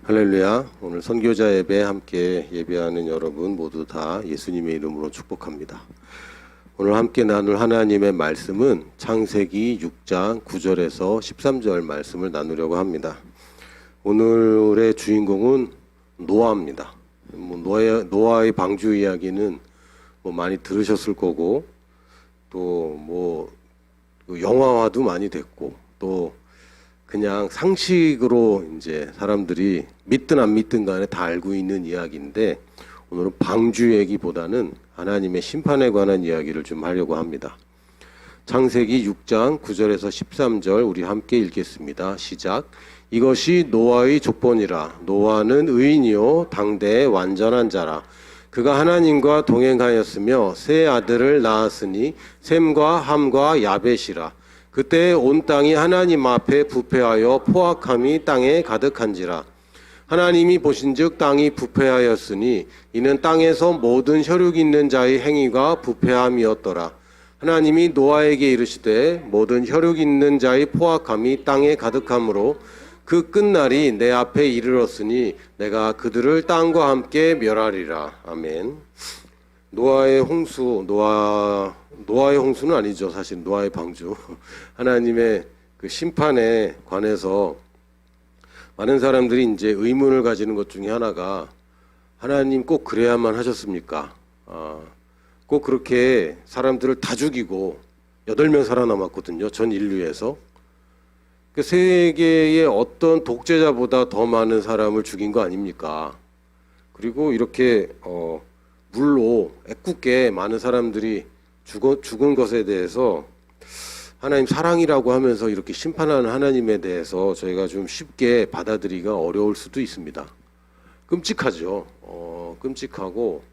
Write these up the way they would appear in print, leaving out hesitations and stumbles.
할렐루야. 오늘 선교자 예배 함께 예배하는 여러분 모두 다 예수님의 이름으로 축복합니다. 오늘 함께 나눌 하나님의 말씀은 창세기 6장 9절에서 13절 말씀을 나누려고 합니다. 오늘의 주인공은 노아입니다. 노아의 방주 이야기는 많이 들으셨을 거고, 또 영화화도 많이 됐고, 또 그냥 상식으로 이제 사람들이 믿든 안 믿든 간에 다 알고 있는 이야기인데, 오늘은 방주 얘기보다는 하나님의 심판에 관한 이야기를 좀 하려고 합니다. 창세기 6장 9절에서 13절 우리 함께 읽겠습니다. 시작. 이것이 노아의 족본이라. 노아는 의인이요 당대의 완전한 자라. 그가 하나님과 동행하였으며 세 아들을 낳았으니 셈과 함과 야벳이라. 그때 온 땅이 하나님 앞에 부패하여 포악함이 땅에 가득한지라. 하나님이 보신즉 땅이 부패하였으니 이는 땅에서 모든 혈육 있는 자의 행위가 부패함이었더라. 하나님이 노아에게 이르시되 모든 혈육 있는 자의 포악함이 땅에 가득함으로 그 끝날이 내 앞에 이르렀으니 내가 그들을 땅과 함께 멸하리라. 아멘. 노아의 홍수는 아니죠. 사실 노아의 방주. 하나님의 그 심판에 관해서 많은 사람들이 이제 의문을 가지는 것 중에 하나가, 하나님 꼭 그래야만 하셨습니까? 꼭 그렇게 사람들을 다 죽이고 8명 살아남았거든요. 전 인류에서. 그 세계의 어떤 독재자보다 더 많은 사람을 죽인 거 아닙니까? 그리고 이렇게 물로 애꿎게 많은 사람들이 죽은 것에 대해서 하나님 사랑이라고 하면서 이렇게 심판하는 하나님에 대해서 저희가 좀 쉽게 받아들이기가 어려울 수도 있습니다. 끔찍하죠. 끔찍하고,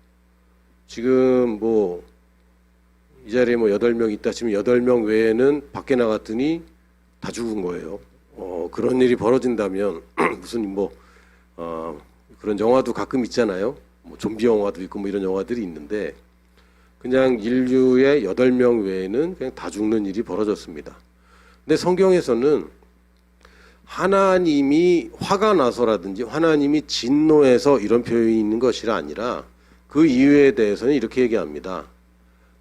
지금 이 자리에 8명 있다 치면 8명 외에는 밖에 나갔더니 다 죽은 거예요. 그런 일이 벌어진다면 무슨 그런 영화도 가끔 있잖아요. 좀비 영화도 있고 이런 영화들이 있는데, 그냥 인류의 8명 외에는 그냥 다 죽는 일이 벌어졌습니다. 근데 성경에서는 하나님이 화가 나서라든지 하나님이 진노해서 이런 표현이 있는 것이 아니라 그 이유에 대해서는 이렇게 얘기합니다.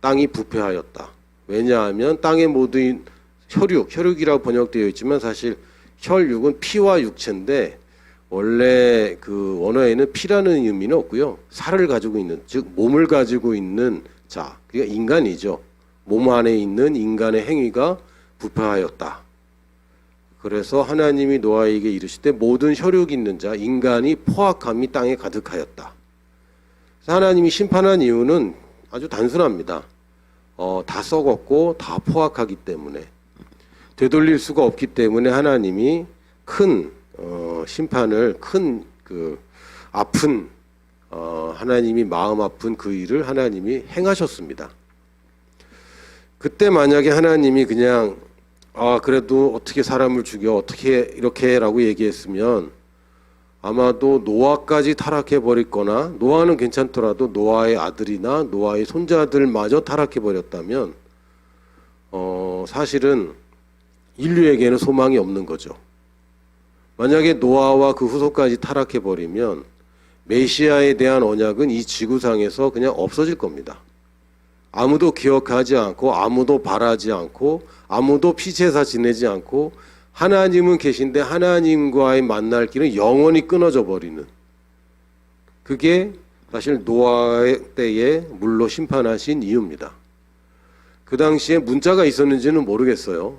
땅이 부패하였다. 왜냐하면 땅의 모든 혈육이라고 번역되어 있지만 사실 혈육은 피와 육체인데, 원래 그 원어에는 피라는 의미는 없고요. 살을 가지고 있는, 즉 몸을 가지고 있는 자, 그러니까 인간이죠. 몸 안에 있는 인간의 행위가 부패하였다. 그래서 하나님이 노아에게 이르시되 모든 혈육 있는 자, 인간이 포악함이 땅에 가득하였다. 그래서 하나님이 심판한 이유는 아주 단순합니다. 다 썩었고 다 포악하기 때문에, 되돌릴 수가 없기 때문에 하나님이 큰 심판을, 아픈 하나님이 마음 아픈 그 일을 하나님이 행하셨습니다. 그때 만약에 하나님이 그냥 그래도 어떻게 사람을 죽여, 어떻게 이렇게 라고 얘기했으면 아마도 노아까지 타락해 버렸거나, 노아는 괜찮더라도 노아의 아들이나 노아의 손자들마저 타락해 버렸다면 사실은 인류에게는 소망이 없는 거죠. 만약에 노아와 그 후손까지 타락해 버리면 메시아에 대한 언약은 이 지구상에서 그냥 없어질 겁니다. 아무도 기억하지 않고, 아무도 바라지 않고, 아무도 피제사 지내지 않고, 하나님은 계신데 하나님과의 만날 길은 영원히 끊어져 버리는, 그게 사실 노아의 때에 물로 심판하신 이유입니다. 그 당시에 문자가 있었는지는 모르겠어요.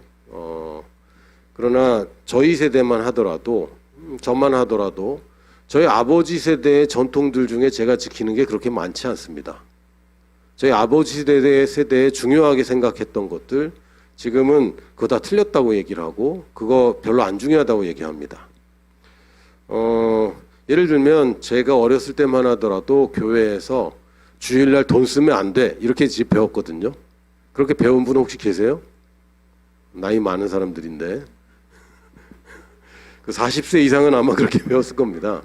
그러나 저희 세대만 하더라도, 저만 하더라도 저희 아버지 세대의 전통들 중에 제가 지키는 게 그렇게 많지 않습니다. 저희 아버지 세대에 중요하게 생각했던 것들, 지금은 그거 다 틀렸다고 얘기를 하고 그거 별로 안 중요하다고 얘기합니다. 예를 들면 제가 어렸을 때만 하더라도 교회에서 주일날 돈 쓰면 안 돼, 이렇게 배웠거든요. 그렇게 배운 분 혹시 계세요? 나이 많은 사람들인데 그 40세 이상은 아마 그렇게 배웠을 겁니다.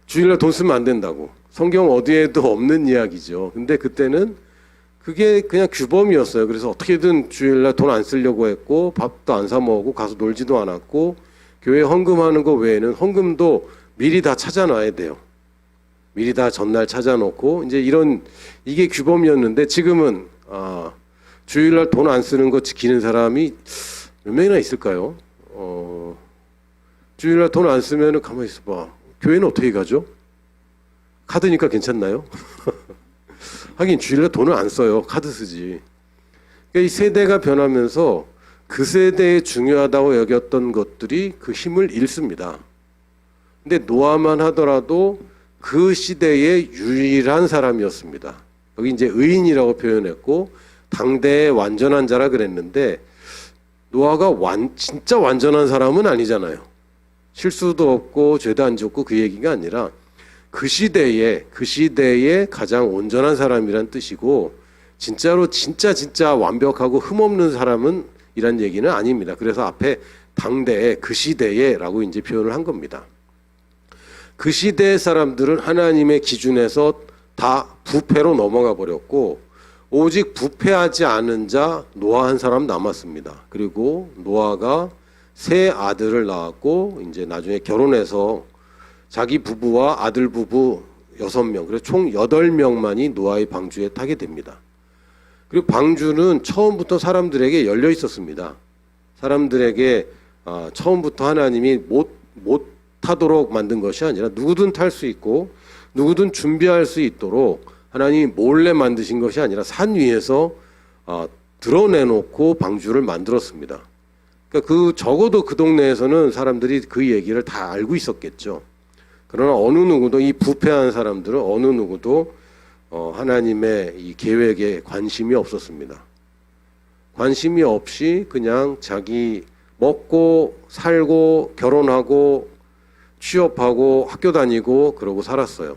주일날 돈 쓰면 안 된다고. 성경 어디에도 없는 이야기죠. 근데 그때는 그게 그냥 규범이었어요. 그래서 어떻게든 주일날 돈 안 쓰려고 했고, 밥도 안 사 먹고 가서 놀지도 않았고, 교회 헌금하는 거 외에는 헌금도 미리 다 찾아놔야 돼요. 미리 다 전날 찾아놓고 이제 이게 규범이었는데 지금은 주일날 돈 안 쓰는 거 지키는 사람이 몇 명이나 있을까요? 주일날 돈 안 쓰면은 가만히 있어봐. 교회는 어떻게 가죠? 카드니까 괜찮나요? 하긴 주일날 돈을 안 써요. 카드 쓰지. 그러니까 이 세대가 변하면서 그 세대에 중요하다고 여겼던 것들이 그 힘을 잃습니다. 근데 노아만 하더라도 그 시대의 유일한 사람이었습니다. 여기 이제 의인이라고 표현했고 당대의 완전한 자라 그랬는데 노아가 진짜 완전한 사람은 아니잖아요. 실수도 없고 죄도 안 짓고 그 얘기가 아니라 그 시대에 가장 온전한 사람이란 뜻이고 진짜로 진짜 완벽하고 흠없는 사람은 이란 얘기는 아닙니다. 그래서 앞에 당대에 그 시대에라고 이제 표현을 한 겁니다. 그 시대의 사람들은 하나님의 기준에서 다 부패로 넘어가 버렸고 오직 부패하지 않은 자 노아 한 사람 남았습니다. 그리고 노아가 세 아들을 낳았고 이제 나중에 결혼해서 자기 부부와 아들 부부 6명, 그래서 총 8명만이 노아의 방주에 타게 됩니다. 그리고 방주는 처음부터 사람들에게 열려 있었습니다. 사람들에게 처음부터 하나님이 못 타도록 만든 것이 아니라 누구든 탈 수 있고 누구든 준비할 수 있도록 하나님이 몰래 만드신 것이 아니라 산 위에서 드러내놓고 방주를 만들었습니다. 그러니까 적어도 그 동네에서는 사람들이 그 얘기를 다 알고 있었겠죠. 그러나 어느 누구도 이 부패한 사람들은 어느 누구도 하나님의 이 계획에 관심이 없었습니다. 관심이 없이 그냥 자기 먹고 살고 결혼하고 취업하고 학교 다니고 그러고 살았어요.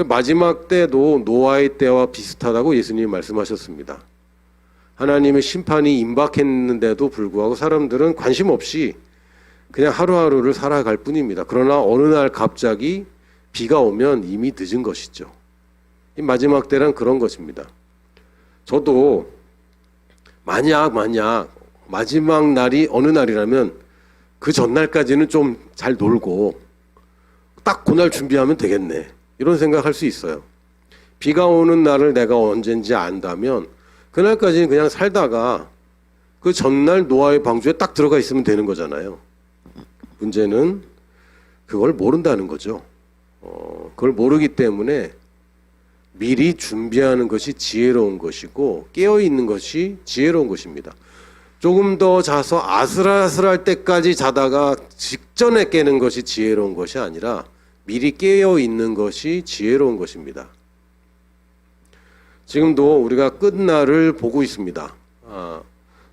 마지막 때도 노아의 때와 비슷하다고 예수님이 말씀하셨습니다. 하나님의 심판이 임박했는데도 불구하고 사람들은 관심 없이 그냥 하루하루를 살아갈 뿐입니다. 그러나 어느 날 갑자기 비가 오면 이미 늦은 것이죠. 이 마지막 때란 그런 것입니다. 저도 만약 마지막 날이 어느 날이라면 그 전날까지는 좀 잘 놀고 딱 그날 준비하면 되겠네. 이런 생각할 수 있어요. 비가 오는 날을 내가 언젠지 안다면 그날까지는 그냥 살다가 그 전날 노아의 방주에 딱 들어가 있으면 되는 거잖아요. 문제는 그걸 모른다는 거죠. 그걸 모르기 때문에 미리 준비하는 것이 지혜로운 것이고 깨어있는 것이 지혜로운 것입니다. 조금 더 자서 아슬아슬할 때까지 자다가 직전에 깨는 것이 지혜로운 것이 아니라 미리 깨어있는 것이 지혜로운 것입니다. 지금도 우리가 끝날을 보고 있습니다.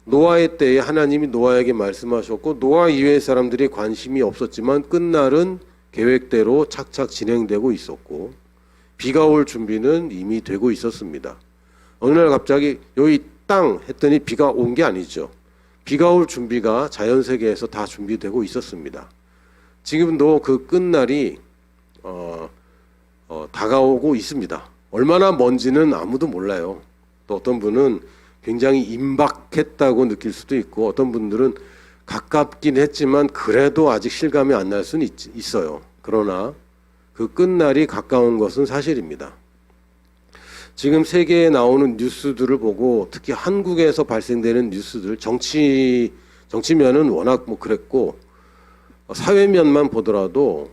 노아의 때에 하나님이 노아에게 말씀하셨고 노아 이외의 사람들이 관심이 없었지만 끝날은 계획대로 착착 진행되고 있었고 비가 올 준비는 이미 되고 있었습니다. 어느 날 갑자기 여기 땅 했더니 비가 온 게 아니죠. 비가 올 준비가 자연세계에서 다 준비되고 있었습니다. 지금도 그 끝날이 다가오고 있습니다. 얼마나 먼지는 아무도 몰라요. 또 어떤 분은 굉장히 임박했다고 느낄 수도 있고 어떤 분들은 가깝긴 했지만 그래도 아직 실감이 안 날 수는 있어요. 그러나 그 끝날이 가까운 것은 사실입니다. 지금 세계에 나오는 뉴스들을 보고 특히 한국에서 발생되는 뉴스들 정치면은 워낙 그랬고 사회면만 보더라도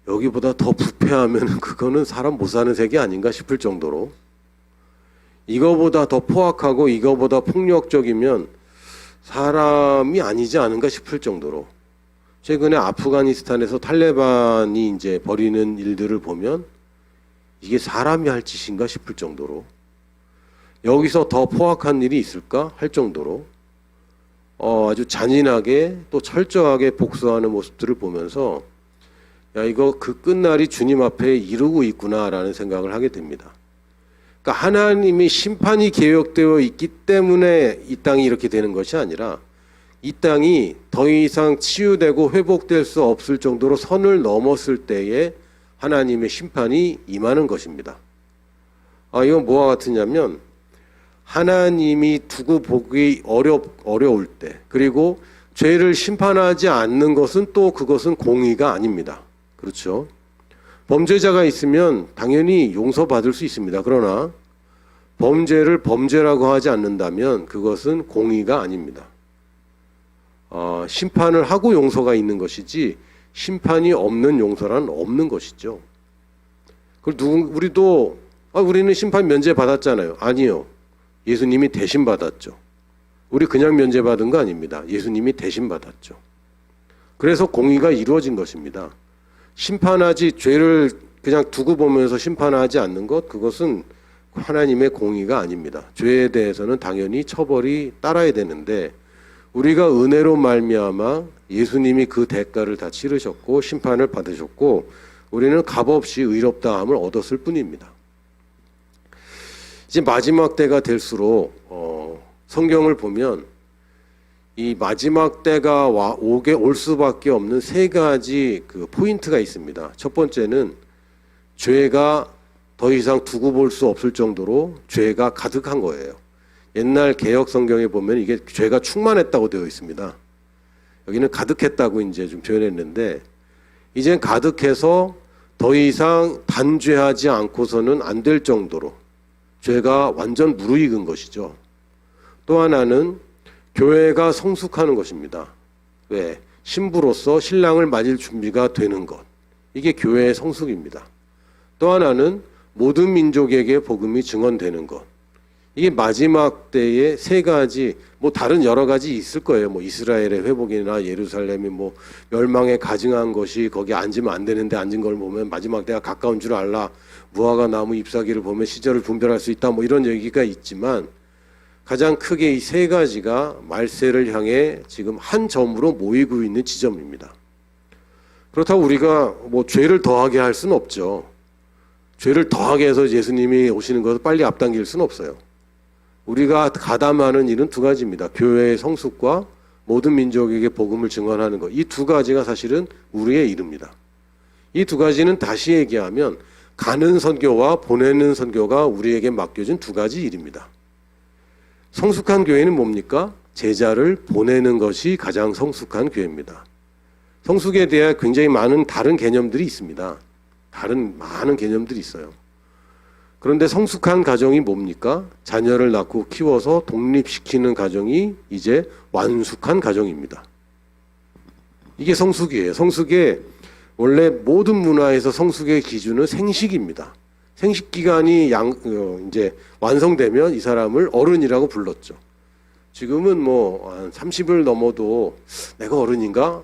여기보다 더 부패하면 그거는 사람 못 사는 세계 아닌가 싶을 정도로 이거보다 더 포악하고 이거보다 폭력적이면 사람이 아니지 않은가 싶을 정도로 최근에 아프가니스탄에서 탈레반이 이제 벌이는 일들을 보면 이게 사람이 할 짓인가 싶을 정도로 여기서 더 포악한 일이 있을까 할 정도로 아주 잔인하게 또 철저하게 복수하는 모습들을 보면서 야 이거 그 끝날이 주님 앞에 이르고 있구나라는 생각을 하게 됩니다. 그러니까 하나님이 심판이 계획되어 있기 때문에 이 땅이 이렇게 되는 것이 아니라 이 땅이 더 이상 치유되고 회복될 수 없을 정도로 선을 넘었을 때에 하나님의 심판이 임하는 것입니다. 이건 뭐와 같으냐면, 하나님이 두고 보기 어려울 때, 그리고 죄를 심판하지 않는 것은 또 그것은 공의가 아닙니다. 그렇죠? 범죄자가 있으면 당연히 용서받을 수 있습니다. 그러나 범죄를 범죄라고 하지 않는다면 그것은 공의가 아닙니다. 심판을 하고 용서가 있는 것이지 심판이 없는 용서란 없는 것이죠. 우리도 우리는 심판 면제 받았잖아요. 아니요. 예수님이 대신 받았죠. 우리 그냥 면제 받은 거 아닙니다. 예수님이 대신 받았죠. 그래서 공의가 이루어진 것입니다. 심판하지 죄를 그냥 두고 보면서 심판하지 않는 것, 그것은 하나님의 공의가 아닙니다. 죄에 대해서는 당연히 처벌이 따라야 되는데 우리가 은혜로 말미암아 예수님이 그 대가를 다 치르셨고 심판을 받으셨고 우리는 값없이 의롭다함을 얻었을 뿐입니다. 이제 마지막 때가 될수록 성경을 보면 이 마지막 때가 올 수밖에 없는 세 가지 그 포인트가 있습니다. 첫 번째는 죄가 더 이상 두고 볼 수 없을 정도로 죄가 가득한 거예요. 옛날 개역 성경에 보면 이게 죄가 충만했다고 되어 있습니다. 여기는 가득했다고 이제 좀 표현했는데 이젠 가득해서 더 이상 단죄하지 않고서는 안 될 정도로 죄가 완전 무르익은 것이죠. 또 하나는 교회가 성숙하는 것입니다. 왜? 신부로서 신랑을 맞을 준비가 되는 것. 이게 교회의 성숙입니다. 또 하나는 모든 민족에게 복음이 증언되는 것. 이게 마지막 때의 세 가지, 다른 여러 가지 있을 거예요. 이스라엘의 회복이나 예루살렘이 멸망에 가증한 것이 거기 앉으면 안 되는데 앉은 걸 보면 마지막 때가 가까운 줄 알라. 무화과 나무 잎사귀를 보면 시절을 분별할 수 있다. 이런 얘기가 있지만 가장 크게 이 세 가지가 말세를 향해 지금 한 점으로 모이고 있는 지점입니다. 그렇다고 우리가 죄를 더하게 할 수는 없죠. 죄를 더하게 해서 예수님이 오시는 것을 빨리 앞당길 수는 없어요. 우리가 가담하는 일은 두 가지입니다. 교회의 성숙과 모든 민족에게 복음을 증언하는 것. 이 두 가지가 사실은 우리의 일입니다. 이 두 가지는 다시 얘기하면 가는 선교와 보내는 선교가 우리에게 맡겨진 두 가지 일입니다. 성숙한 교회는 뭡니까? 제자를 보내는 것이 가장 성숙한 교회입니다. 성숙에 대해 굉장히 많은 다른 개념들이 있습니다. 많은 개념들이 있어요. 그런데 성숙한 가정이 뭡니까? 자녀를 낳고 키워서 독립시키는 가정이 이제 완숙한 가정입니다. 이게 성숙이에요. 성숙의 원래 모든 문화에서 성숙의 기준은 생식입니다. 생식 기간이 이제 완성되면 이 사람을 어른이라고 불렀죠. 지금은 한 30을 넘어도 내가 어른인가?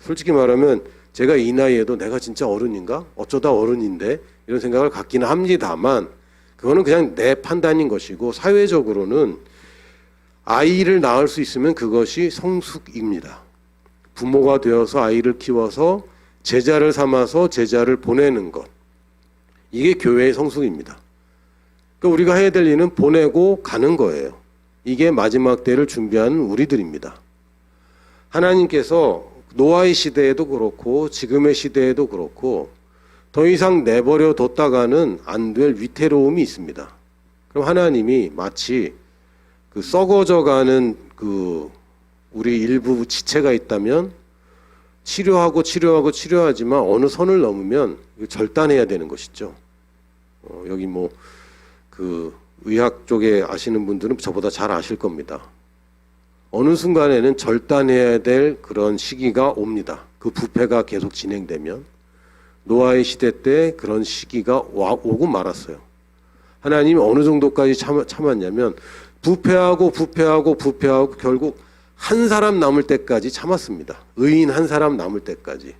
솔직히 말하면 제가 이 나이에도 내가 진짜 어른인가? 어쩌다 어른인데? 이런 생각을 갖기는 합니다만 그거는 그냥 내 판단인 것이고 사회적으로는 아이를 낳을 수 있으면 그것이 성숙입니다. 부모가 되어서 아이를 키워서 제자를 삼아서 제자를 보내는 것. 이게 교회의 성숙입니다. 그러니까 우리가 해야 될 일은 보내고 가는 거예요. 이게 마지막 때를 준비하는 우리들입니다. 하나님께서 노아의 시대에도 그렇고 지금의 시대에도 그렇고 더 이상 내버려 뒀다가는 안 될 위태로움이 있습니다. 그럼 하나님이 마치 그 썩어져가는 우리 일부 지체가 있다면 치료하지만 어느 선을 넘으면 절단해야 되는 것이죠. 여기 의학 쪽에 아시는 분들은 저보다 잘 아실 겁니다. 어느 순간에는 절단해야 될 그런 시기가 옵니다. 그 부패가 계속 진행되면 노아의 시대 때 그런 시기가 오고 말았어요. 하나님이 어느 정도까지 참았냐면 부패하고 결국 한 사람 남을 때까지 참았습니다. 의인 한 사람 남을 때까지.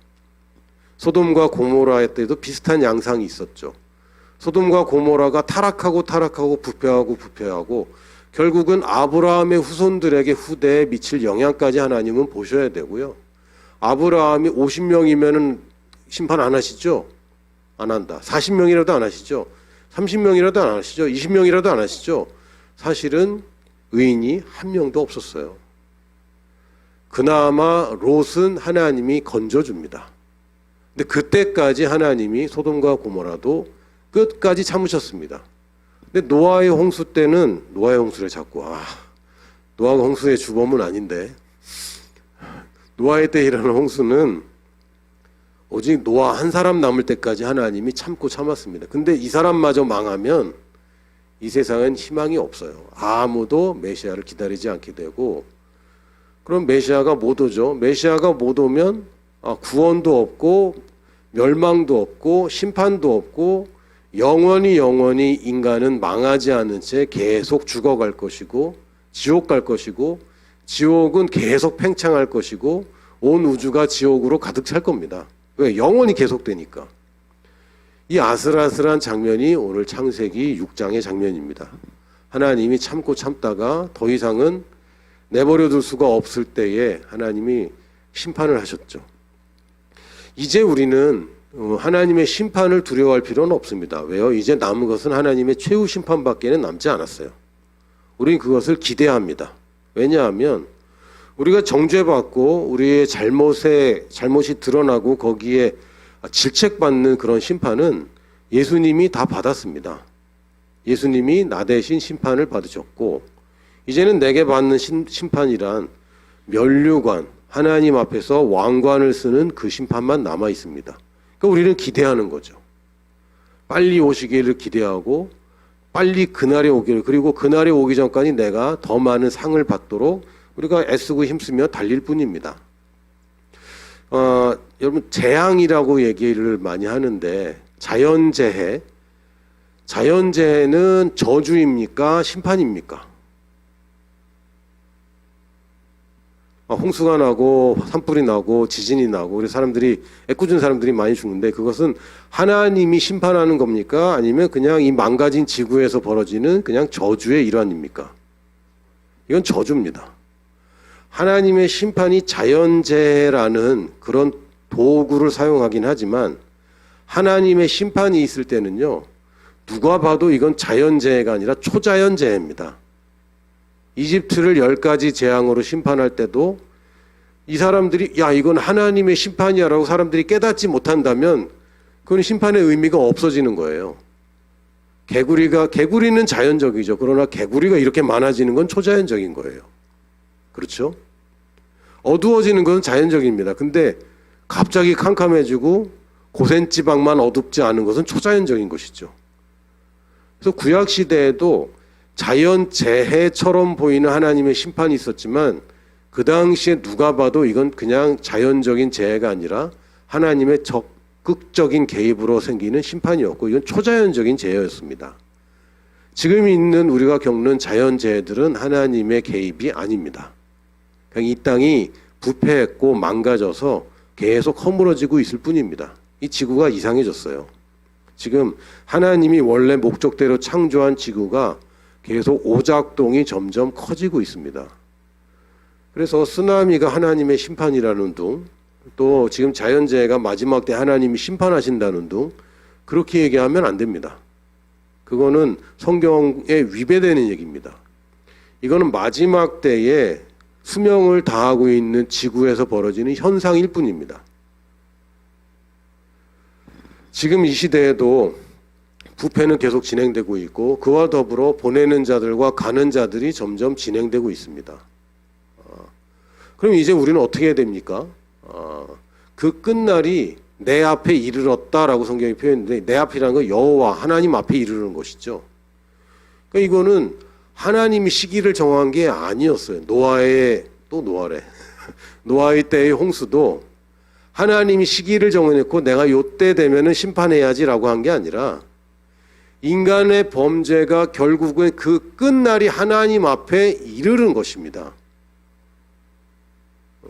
소돔과 고모라 때도 비슷한 양상이 있었죠. 소돔과 고모라가 타락하고 부패하고 결국은 아브라함의 후손들에게 후대에 미칠 영향까지 하나님은 보셔야 되고요. 아브라함이 50명이면은 심판 안 하시죠? 안 한다. 40명이라도 안 하시죠? 30명이라도 안 하시죠? 20명이라도 안 하시죠? 사실은 의인이 한 명도 없었어요. 그나마 롯은 하나님이 건져줍니다. 근데 그때까지 하나님이 소돔과 고모라도 끝까지 참으셨습니다. 근데 노아의 홍수 때는 노아의 홍수를 자꾸 노아가 홍수의 주범은 아닌데 노아의 때 일어난 홍수는 오직 노아 한 사람 남을 때까지 하나님이 참고 참았습니다. 근데 이 사람마저 망하면 이 세상엔 희망이 없어요. 아무도 메시아를 기다리지 않게 되고, 그럼 메시아가 못 오죠. 메시아가 못 오면 구원도 없고 멸망도 없고 심판도 없고 영원히 인간은 망하지 않은 채 계속 죽어갈 것이고, 지옥 갈 것이고, 지옥은 계속 팽창할 것이고, 온 우주가 지옥으로 가득 찰 겁니다. 왜? 영원히 계속되니까. 이 아슬아슬한 장면이 오늘 창세기 6장의 장면입니다. 하나님이 참고 참다가 더 이상은 내버려 둘 수가 없을 때에 하나님이 심판을 하셨죠. 이제 우리는 하나님의 심판을 두려워할 필요는 없습니다. 왜요? 이제 남은 것은 하나님의 최후 심판밖에는 남지 않았어요. 우리는 그것을 기대합니다. 왜냐하면 우리가 정죄받고 우리의 잘못이 드러나고 거기에 질책받는 그런 심판은 예수님이 다 받았습니다. 예수님이 나 대신 심판을 받으셨고, 이제는 내게 받는 심판이란 면류관, 하나님 앞에서 왕관을 쓰는 그 심판만 남아 있습니다. 그러니까 우리는 기대하는 거죠. 빨리 오시기를 기대하고, 빨리 그날이 오기를, 그리고 그날이 오기 전까지 내가 더 많은 상을 받도록 우리가 애쓰고 힘쓰며 달릴 뿐입니다. 여러분, 재앙이라고 얘기를 많이 하는데, 자연재해는 저주입니까? 심판입니까? 홍수가 나고 산불이 나고 지진이 나고 우리 사람들이, 애꿎은 사람들이 많이 죽는데, 그것은 하나님이 심판하는 겁니까? 아니면 그냥 이 망가진 지구에서 벌어지는 그냥 저주의 일환입니까? 이건 저주입니다. 하나님의 심판이 자연재해라는 그런 도구를 사용하긴 하지만, 하나님의 심판이 있을 때는요, 누가 봐도 이건 자연재해가 아니라 초자연재해입니다. 이집트를 10가지 재앙으로 심판할 때도 이 사람들이 야, 이건 하나님의 심판이야 라고 사람들이 깨닫지 못한다면 그건 심판의 의미가 없어지는 거예요. 개구리는 자연적이죠. 그러나 개구리가 이렇게 많아지는 건 초자연적인 거예요. 그렇죠? 어두워지는 건 자연적입니다. 근데 갑자기 캄캄해지고 고센지방만 어둡지 않은 것은 초자연적인 것이죠. 그래서 구약시대에도 자연재해처럼 보이는 하나님의 심판이 있었지만, 그 당시에 누가 봐도 이건 그냥 자연적인 재해가 아니라 하나님의 적극적인 개입으로 생기는 심판이었고, 이건 초자연적인 재해였습니다. 지금 있는 우리가 겪는 자연재해들은 하나님의 개입이 아닙니다. 그냥 이 땅이 부패했고 망가져서 계속 허물어지고 있을 뿐입니다. 이 지구가 이상해졌어요. 지금 하나님이 원래 목적대로 창조한 지구가 계속 오작동이 점점 커지고 있습니다. 그래서 쓰나미가 하나님의 심판이라는 둥, 또 지금 자연재해가 마지막 때 하나님이 심판하신다는 둥, 그렇게 얘기하면 안 됩니다. 그거는 성경에 위배되는 얘기입니다. 이거는 마지막 때에 수명을 다하고 있는 지구에서 벌어지는 현상일 뿐입니다. 지금 이 시대에도 부패는 계속 진행되고 있고, 그와 더불어 보내는 자들과 가는 자들이 점점 진행되고 있습니다. 그럼 이제 우리는 어떻게 해야 됩니까? 그 끝날이 내 앞에 이르렀다라고 성경이 표현했는데, 내 앞이라는 건 여호와 하나님 앞에 이르는 것이죠. 그러니까 이거는 하나님이 시기를 정한 게 아니었어요. 노아의 때의 홍수도 하나님이 시기를 정해놓고 내가 요때 되면은 심판해야지라고 한 게 아니라, 인간의 범죄가 결국은 그 끝날이 하나님 앞에 이르는 것입니다.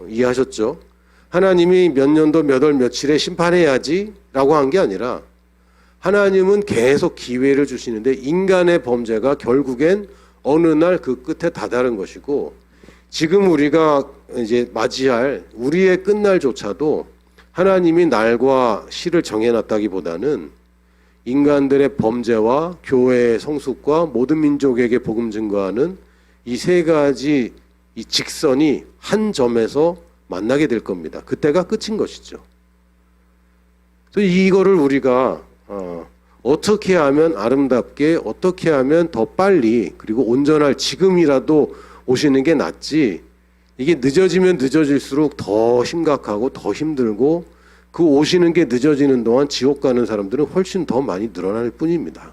이해하셨죠? 하나님이 몇 년도 몇 월 며칠에 심판해야지 라고 한 게 아니라, 하나님은 계속 기회를 주시는데 인간의 범죄가 결국엔 어느 날 그 끝에 다다른 것이고, 지금 우리가 이제 맞이할 우리의 끝날조차도 하나님이 날과 시를 정해놨다기보다는 인간들의 범죄와 교회의 성숙과 모든 민족에게 복음 증거하는 이 세 가지 이 직선이 한 점에서 만나게 될 겁니다. 그때가 끝인 것이죠. 그래서 이거를 우리가 어떻게 하면 아름답게, 어떻게 하면 더 빨리, 그리고 온전할 지금이라도 오시는 게 낫지, 이게 늦어지면 늦어질수록 더 심각하고 더 힘들고 그 오시는 게 늦어지는 동안 지옥 가는 사람들은 훨씬 더 많이 늘어날 뿐입니다.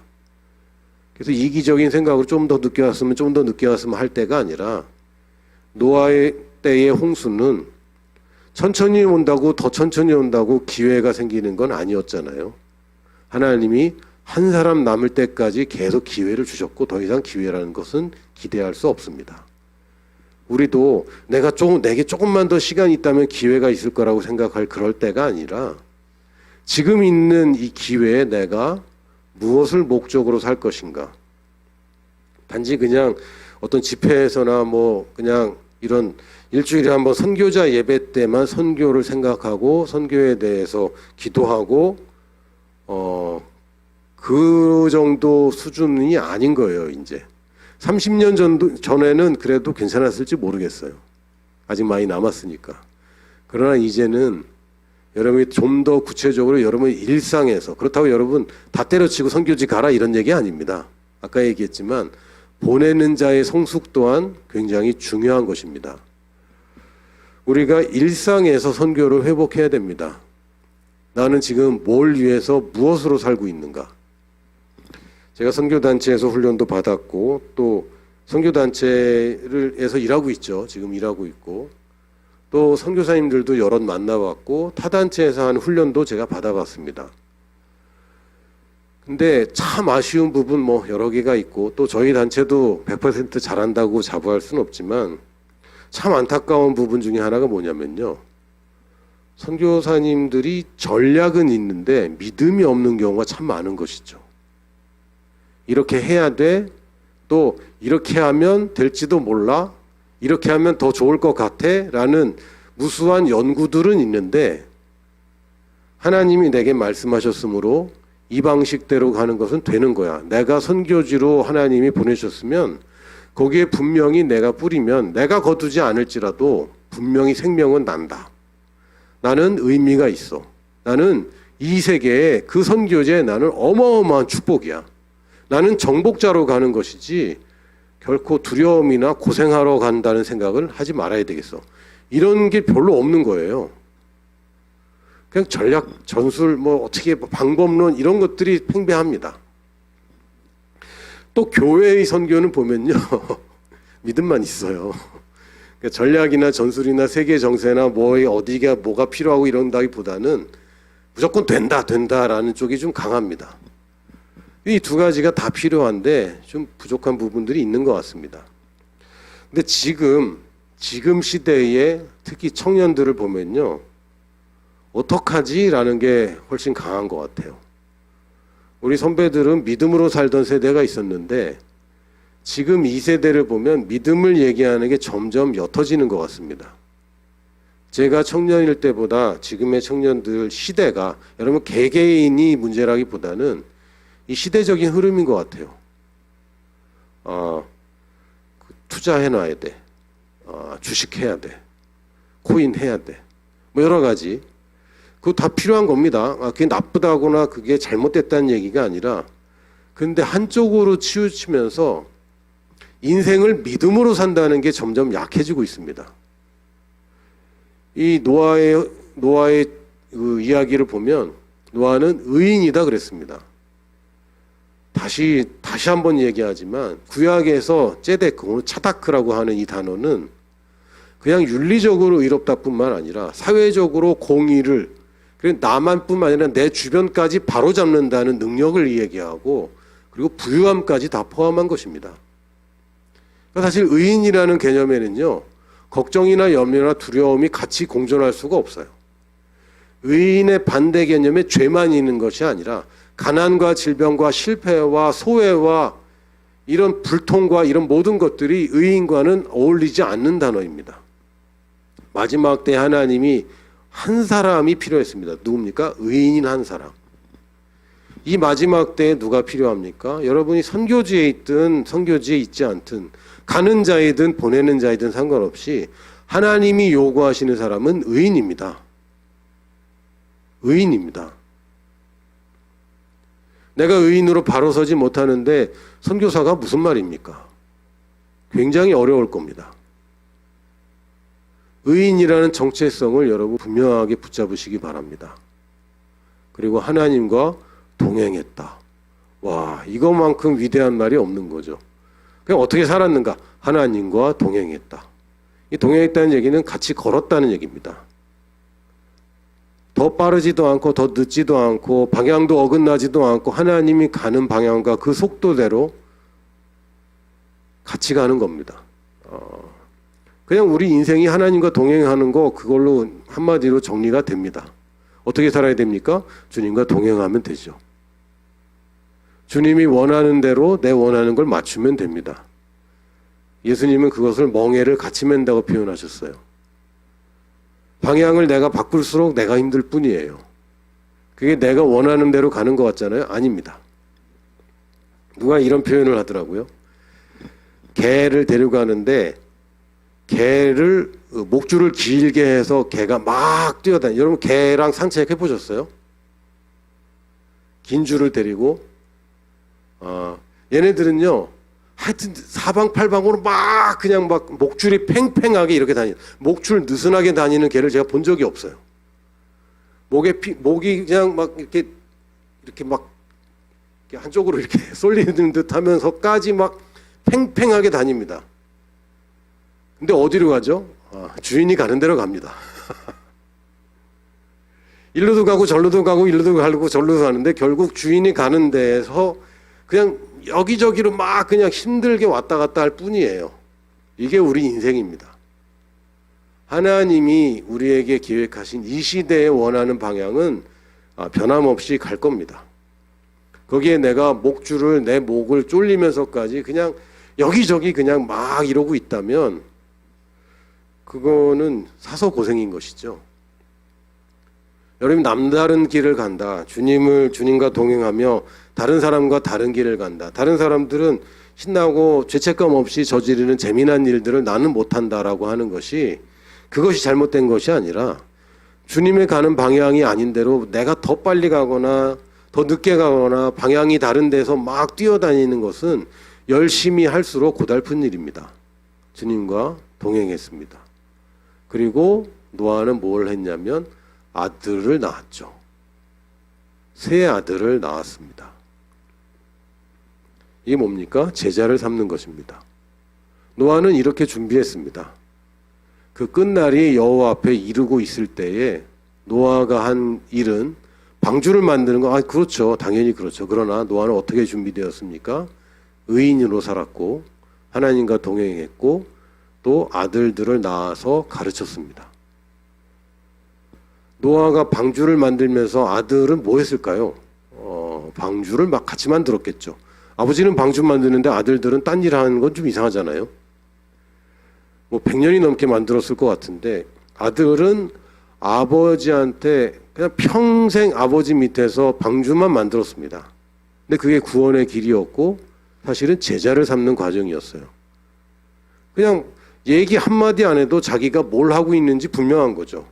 그래서 이기적인 생각으로 좀 더 늦게 왔으면 좀 더 늦게 왔으면 할 때가 아니라 노아의 때의 홍수는 천천히 온다고 더 천천히 온다고 기회가 생기는 건 아니었잖아요. 하나님이 한 사람 남을 때까지 계속 기회를 주셨고 더 이상 기회라는 것은 기대할 수 없습니다. 우리도 내게 조금만 더 시간이 있다면 기회가 있을 거라고 생각할 그럴 때가 아니라 지금 있는 이 기회에 내가 무엇을 목적으로 살 것인가. 단지 그냥 어떤 집회에서나 뭐 그냥 이런 일주일에 한번 선교자 예배 때만 선교를 생각하고 선교에 대해서 기도하고 그 정도 수준이 아닌 거예요. 이제 30년 전에는 그래도 괜찮았을지 모르겠어요. 아직 많이 남았으니까. 그러나 이제는 여러분이 좀 더 구체적으로 여러분 일상에서, 그렇다고 여러분 다 때려치고 선교지 가라 이런 얘기 아닙니다. 아까 얘기했지만 보내는 자의 성숙 또한 굉장히 중요한 것입니다. 우리가 일상에서 선교를 회복해야 됩니다. 나는 지금 뭘 위해서 무엇으로 살고 있는가. 제가 선교단체에서 훈련도 받았고 또 선교단체에서 일하고 있죠. 지금 일하고 있고 또 선교사님들도 여럿 만나봤고 타단체에서 한 훈련도 제가 받아봤습니다. 근데 참 아쉬운 부분 뭐 여러 개가 있고 또 저희 단체도 100% 잘한다고 자부할 수는 없지만 참 안타까운 부분 중에 하나가 뭐냐면요. 선교사님들이 전략은 있는데 믿음이 없는 경우가 참 많은 것이죠. 이렇게 해야 돼. 또 이렇게 하면 될지도 몰라. 이렇게 하면 더 좋을 것 같아. 라는 무수한 연구들은 있는데 하나님이 내게 말씀하셨으므로 이 방식대로 가는 것은 되는 거야. 내가 선교지로 하나님이 보내셨으면 거기에 분명히 내가 뿌리면 내가 거두지 않을지라도 분명히 생명은 난다. 나는 의미가 있어. 나는 이 세계에 그 선교지에 나는 어마어마한 축복이야. 나는 정복자로 가는 것이지 결코 두려움이나 고생하러 간다는 생각을 하지 말아야 되겠어. 이런 게 별로 없는 거예요. 그냥 전략, 전술, 뭐 어떻게 방법론 이런 것들이 팽배합니다. 또 교회의 선교는 보면요. 믿음만 있어요. 그러니까 전략이나 전술이나 세계 정세나 어디가 뭐가 필요하고 이런다기보다는 무조건 된다라는 쪽이 좀 강합니다. 이 두 가지가 다 필요한데 좀 부족한 부분들이 있는 것 같습니다. 근데 지금 시대에 특히 청년들을 보면요. 어떡하지라는 게 훨씬 강한 것 같아요. 우리 선배들은 믿음으로 살던 세대가 있었는데 지금 이 세대를 보면 믿음을 얘기하는 게 점점 옅어지는 것 같습니다. 제가 청년일 때보다 지금의 청년들 시대가 여러분 개개인이 문제라기보다는 이 시대적인 흐름인 것 같아요. 투자해놔야 돼. 주식해야 돼. 코인 해야 돼. 뭐 여러 가지. 그거 다 필요한 겁니다. 그게 나쁘다거나 그게 잘못됐다는 얘기가 아니라 근데 한쪽으로 치우치면서 인생을 믿음으로 산다는 게 점점 약해지고 있습니다. 이 노아의 그 이야기를 보면 노아는 의인이다 그랬습니다. 다시 한번 얘기하지만 구약에서 ጼ데크, 차다크라고 하는 이 단어는 그냥 윤리적으로 의롭다뿐만 아니라 사회적으로 공의를 나만뿐만 아니라 내 주변까지 바로잡는다는 능력을 얘기하고 그리고 부유함까지 다 포함한 것입니다. 그러니까 사실 의인이라는 개념에는요. 걱정이나 염려나 두려움이 같이 공존할 수가 없어요. 의인의 반대 개념에 죄만 있는 것이 아니라 가난과 질병과 실패와 소외와 이런 불통과 이런 모든 것들이 의인과는 어울리지 않는 단어입니다. 마지막 때 하나님이 한 사람이 필요했습니다. 누굽니까? 의인인 한 사람. 이 마지막 때에 누가 필요합니까? 여러분이 선교지에 있든 선교지에 있지 않든 가는 자이든 보내는 자이든 상관없이 하나님이 요구하시는 사람은 의인입니다. 의인입니다. 내가 의인으로 바로 서지 못하는데 선교사가 무슨 말입니까? 굉장히 어려울 겁니다. 의인이라는 정체성을 여러분 분명하게 붙잡으시기 바랍니다. 그리고 하나님과 동행했다. 와, 이것만큼 위대한 말이 없는 거죠. 그냥 어떻게 살았는가? 하나님과 동행했다. 이 동행했다는 얘기는 같이 걸었다는 얘기입니다. 더 빠르지도 않고 더 늦지도 않고 방향도 어긋나지도 않고 하나님이 가는 방향과 그 속도대로 같이 가는 겁니다. 그냥 우리 인생이 하나님과 동행하는 거 그걸로 한마디로 정리가 됩니다. 어떻게 살아야 됩니까? 주님과 동행하면 되죠. 주님이 원하는 대로 내 원하는 걸 맞추면 됩니다. 예수님은 그것을 멍에를 같이 맨다고 표현하셨어요. 방향을 내가 바꿀수록 내가 힘들 뿐이에요. 그게 내가 원하는 대로 가는 것 같잖아요. 아닙니다. 누가 이런 표현을 하더라고요. 개를 데려가는데 개를 목줄을 길게 해서 개가 막 뛰어다녀요. 여러분 개랑 산책해 보셨어요? 긴 줄을 데리고 얘네들은요 하여튼 사방팔방으로 막 그냥 막 목줄이 팽팽하게 이렇게 다니는, 목줄 느슨하게 다니는 개를 제가 본 적이 없어요. 목이 그냥 막 이렇게 막 한쪽으로 이렇게 쏠리는 듯 하면서까지 막 팽팽하게 다닙니다. 근데 어디로 가죠? 주인이 가는 대로 갑니다. 일로도 가고 절로도 가고 일로도 가고 절로도 가는데 결국 주인이 가는 데에서 그냥 여기저기로 막 그냥 힘들게 왔다 갔다 할 뿐이에요. 이게 우리 인생입니다. 하나님이 우리에게 계획하신 이 시대에 원하는 방향은 변함없이 갈 겁니다. 거기에 내가 목줄을 내 목을 쫄리면서까지 그냥 여기저기 그냥 막 이러고 있다면 그거는 사서 고생인 것이죠. 여러분 남다른 길을 간다. 주님과 동행하며 다른 사람과 다른 길을 간다. 다른 사람들은 신나고 죄책감 없이 저지르는 재미난 일들을 나는 못한다라고 하는 것이 그것이 잘못된 것이 아니라 주님의 가는 방향이 아닌 대로 내가 더 빨리 가거나 더 늦게 가거나 방향이 다른 데서 막 뛰어다니는 것은 열심히 할수록 고달픈 일입니다. 주님과 동행했습니다. 그리고 노아는 뭘 했냐면 아들을 낳았죠. 세 아들을 낳았습니다. 이게 뭡니까? 제자를 삼는 것입니다. 노아는 이렇게 준비했습니다. 그 끝날이 여호와 앞에 이르고 있을 때에 노아가 한 일은 방주를 만드는 거, 그렇죠. 당연히 그렇죠. 그러나 노아는 어떻게 준비되었습니까? 의인으로 살았고 하나님과 동행했고 또 아들들을 낳아서 가르쳤습니다. 노아가 방주를 만들면서 아들은 뭐 했을까요? 방주를 막 같이 만들었겠죠. 아버지는 방주 만드는데 아들들은 딴 일 하는 건 좀 이상하잖아요. 뭐 100년이 넘게 만들었을 것 같은데 아들은 아버지한테 그냥 평생 아버지 밑에서 방주만 만들었습니다. 근데 그게 구원의 길이었고 사실은 제자를 삼는 과정이었어요. 그냥 얘기 한마디 안 해도 자기가 뭘 하고 있는지 분명한 거죠.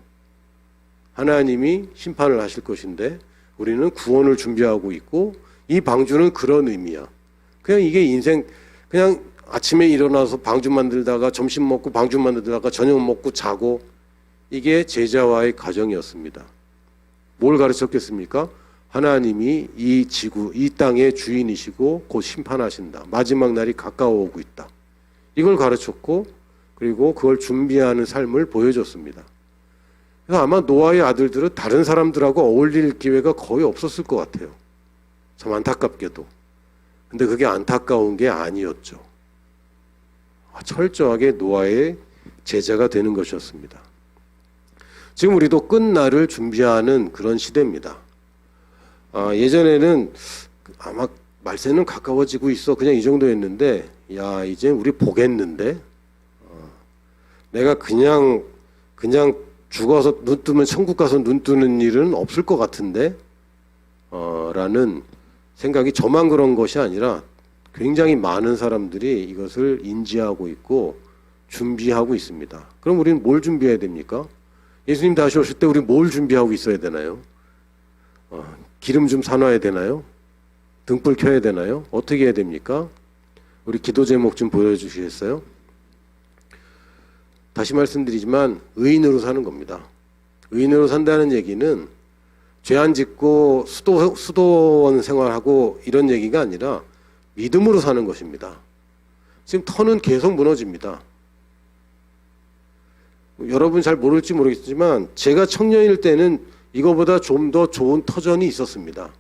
하나님이 심판을 하실 것인데 우리는 구원을 준비하고 있고 이 방주는 그런 의미야. 그냥 이게 인생, 그냥 아침에 일어나서 방주 만들다가 점심 먹고 방주 만들다가 저녁 먹고 자고, 이게 제자와의 과정이었습니다. 뭘 가르쳤겠습니까? 하나님이 이 지구, 이 땅의 주인이시고 곧 심판하신다. 마지막 날이 가까워 오고 있다. 이걸 가르쳤고 그리고 그걸 준비하는 삶을 보여줬습니다. 그래서 아마 노아의 아들들은 다른 사람들하고 어울릴 기회가 거의 없었을 것 같아요. 참 안타깝게도. 근데 그게 안타까운 게 아니었죠. 철저하게 노아의 제자가 되는 것이었습니다. 지금 우리도 끝날을 준비하는 그런 시대입니다. 예전에는 아마 말세는 가까워지고 있어 그냥 이 정도였는데, 야 이제 우리 보겠는데, 내가 그냥 죽어서 눈 뜨면 천국 가서 눈 뜨는 일은 없을 것 같은데 라는 생각이 저만 그런 것이 아니라 굉장히 많은 사람들이 이것을 인지하고 있고 준비하고 있습니다. 그럼 우리는 뭘 준비해야 됩니까? 예수님 다시 오실 때 우리 뭘 준비하고 있어야 되나요? 기름 좀 사놔야 되나요? 등불 켜야 되나요? 어떻게 해야 됩니까? 우리 기도 제목 좀 보여주시겠어요? 다시 말씀드리지만 의인으로 사는 겁니다. 의인으로 산다는 얘기는 죄 안 짓고 수도원 생활하고 이런 얘기가 아니라 믿음으로 사는 것입니다. 지금 터는 계속 무너집니다. 여러분 잘 모를지 모르겠지만 제가 청년일 때는 이거보다 좀 더 좋은 터전이 있었습니다.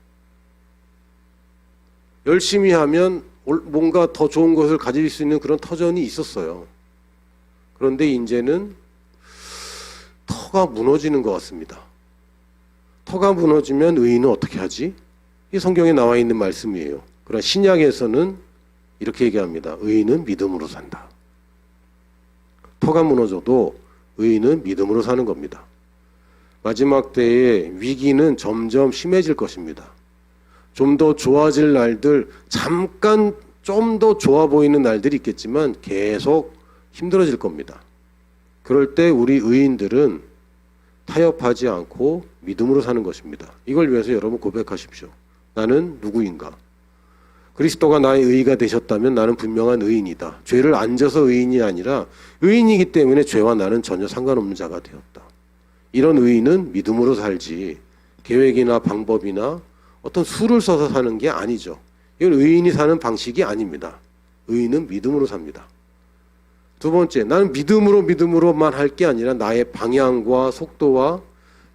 열심히 하면 뭔가 더 좋은 것을 가질 수 있는 그런 터전이 있었어요. 그런데 이제는 터가 무너지는 것 같습니다. 터가 무너지면 의인은 어떻게 하지? 이 성경에 나와 있는 말씀이에요. 그러나 신약에서는 이렇게 얘기합니다. 의인은 믿음으로 산다. 터가 무너져도 의인은 믿음으로 사는 겁니다. 마지막 때에 위기는 점점 심해질 것입니다. 좀 더 좋아질 날들, 잠깐 좀 더 좋아 보이는 날들이 있겠지만 계속 힘들어질 겁니다. 그럴 때 우리 의인들은 타협하지 않고 믿음으로 사는 것입니다. 이걸 위해서 여러분 고백하십시오. 나는 누구인가? 그리스도가 나의 의의가 되셨다면 나는 분명한 의인이다. 죄를 안 져서 의인이 아니라 의인이기 때문에 죄와 나는 전혀 상관없는 자가 되었다. 이런 의인은 믿음으로 살지 계획이나 방법이나 어떤 수를 써서 사는 게 아니죠. 이건 의인이 사는 방식이 아닙니다. 의인은 믿음으로 삽니다. 두 번째, 나는 믿음으로만 할 게 아니라 나의 방향과 속도와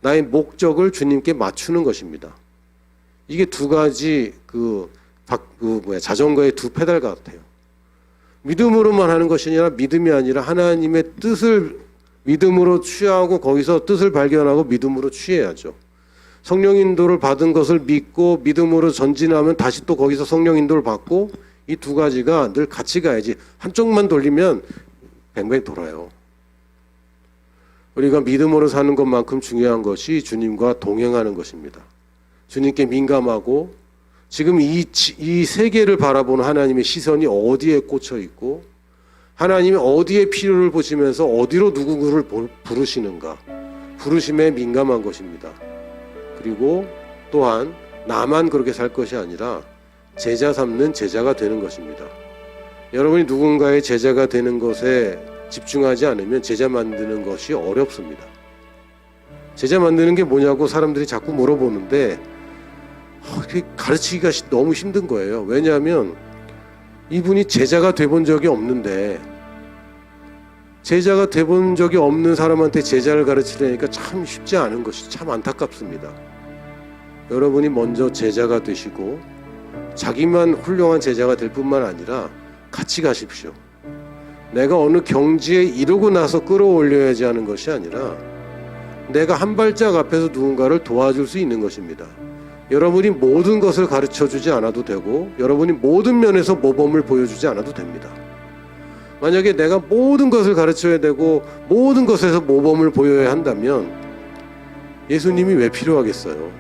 나의 목적을 주님께 맞추는 것입니다. 이게 두 가지 자전거의 두 페달 같아요. 믿음으로만 하는 것이 아니라 믿음이 아니라 하나님의 뜻을 믿음으로 취하고 거기서 뜻을 발견하고 믿음으로 취해야죠. 성령 인도를 받은 것을 믿고 믿음으로 전진하면 다시 또 거기서 성령 인도를 받고 이 두 가지가 늘 같이 가야지 한쪽만 돌리면 뱅뱅 돌아요. 우리가 믿음으로 사는 것만큼 중요한 것이 주님과 동행하는 것입니다. 주님께 민감하고 지금 이 세계를 바라보는 하나님의 시선이 어디에 꽂혀 있고 하나님이 어디에 필요를 보시면서 어디로 누구를 부르시는가 부르심에 민감한 것입니다. 그리고 또한 나만 그렇게 살 것이 아니라 제자 삼는 제자가 되는 것입니다. 여러분이 누군가의 제자가 되는 것에 집중하지 않으면 제자 만드는 것이 어렵습니다. 제자 만드는 게 뭐냐고 사람들이 자꾸 물어보는데 가르치기가 너무 힘든 거예요. 왜냐하면 이분이 제자가 돼본 적이 없는데 제자가 돼본 적이 없는 사람한테 제자를 가르치려니까 참 쉽지 않은 것이 참 안타깝습니다. 여러분이 먼저 제자가 되시고 자기만 훌륭한 제자가 될 뿐만 아니라 같이 가십시오. 내가 어느 경지에 이르고 나서 끌어올려야지 하는 것이 아니라 내가 한 발짝 앞에서 누군가를 도와줄 수 있는 것입니다. 여러분이 모든 것을 가르쳐주지 않아도 되고 여러분이 모든 면에서 모범을 보여주지 않아도 됩니다. 만약에 내가 모든 것을 가르쳐야 되고 모든 것에서 모범을 보여야 한다면 예수님이 왜 필요하겠어요?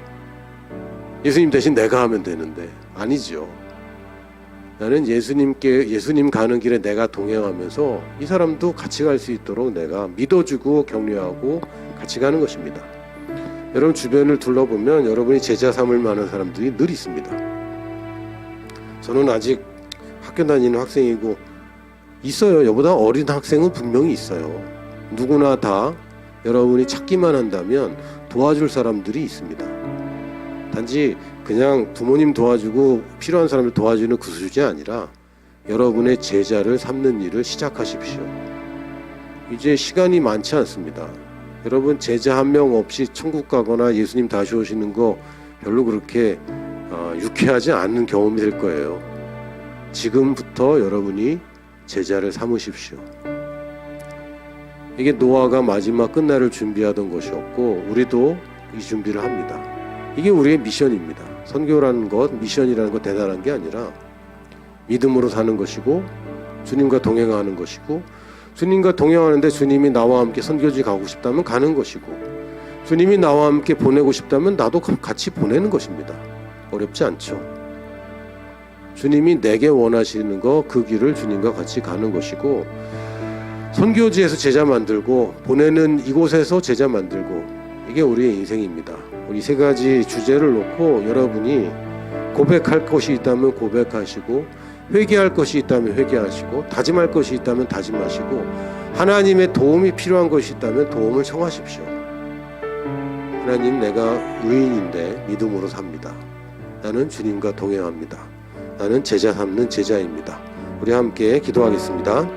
예수님 대신 내가 하면 되는데 아니죠. 나는 예수님 가는 길에 내가 동행하면서 이 사람도 같이 갈 수 있도록 내가 믿어주고 격려하고 같이 가는 것입니다. 여러분 주변을 둘러보면 여러분이 제자 삼을 만한 사람들이 늘 있습니다. 저는 아직 학교 다니는 학생이고 있어요. 여보다 어린 학생은 분명히 있어요. 누구나 다 여러분이 찾기만 한다면 도와줄 사람들이 있습니다. 단지 그냥 부모님 도와주고 필요한 사람을 도와주는 그 수준이 아니라 여러분의 제자를 삼는 일을 시작하십시오. 이제 시간이 많지 않습니다. 여러분 제자 한 명 없이 천국 가거나 예수님 다시 오시는 거 별로 그렇게 유쾌하지 않은 경험이 될 거예요. 지금부터 여러분이 제자를 삼으십시오. 이게 노아가 마지막 끝날을 준비하던 것이었고 우리도 이 준비를 합니다. 이게 우리의 미션입니다. 선교라는 것, 미션이라는 것 대단한 게 아니라 믿음으로 사는 것이고 주님과 동행하는 것이고 주님과 동행하는데 주님이 나와 함께 선교지 가고 싶다면 가는 것이고 주님이 나와 함께 보내고 싶다면 나도 같이 보내는 것입니다. 어렵지 않죠. 주님이 내게 원하시는 거 그 길을 주님과 같이 가는 것이고 선교지에서 제자 만들고 보내는 이곳에서 제자 만들고 이게 우리의 인생입니다. 우리 세 가지 주제를 놓고 여러분이 고백할 것이 있다면 고백하시고 회개할 것이 있다면 회개하시고 다짐할 것이 있다면 다짐하시고 하나님의 도움이 필요한 것이 있다면 도움을 청하십시오. 하나님, 내가 의인인데 믿음으로 삽니다. 나는 주님과 동행합니다. 나는 제자 삼는 제자입니다. 우리 함께 기도하겠습니다.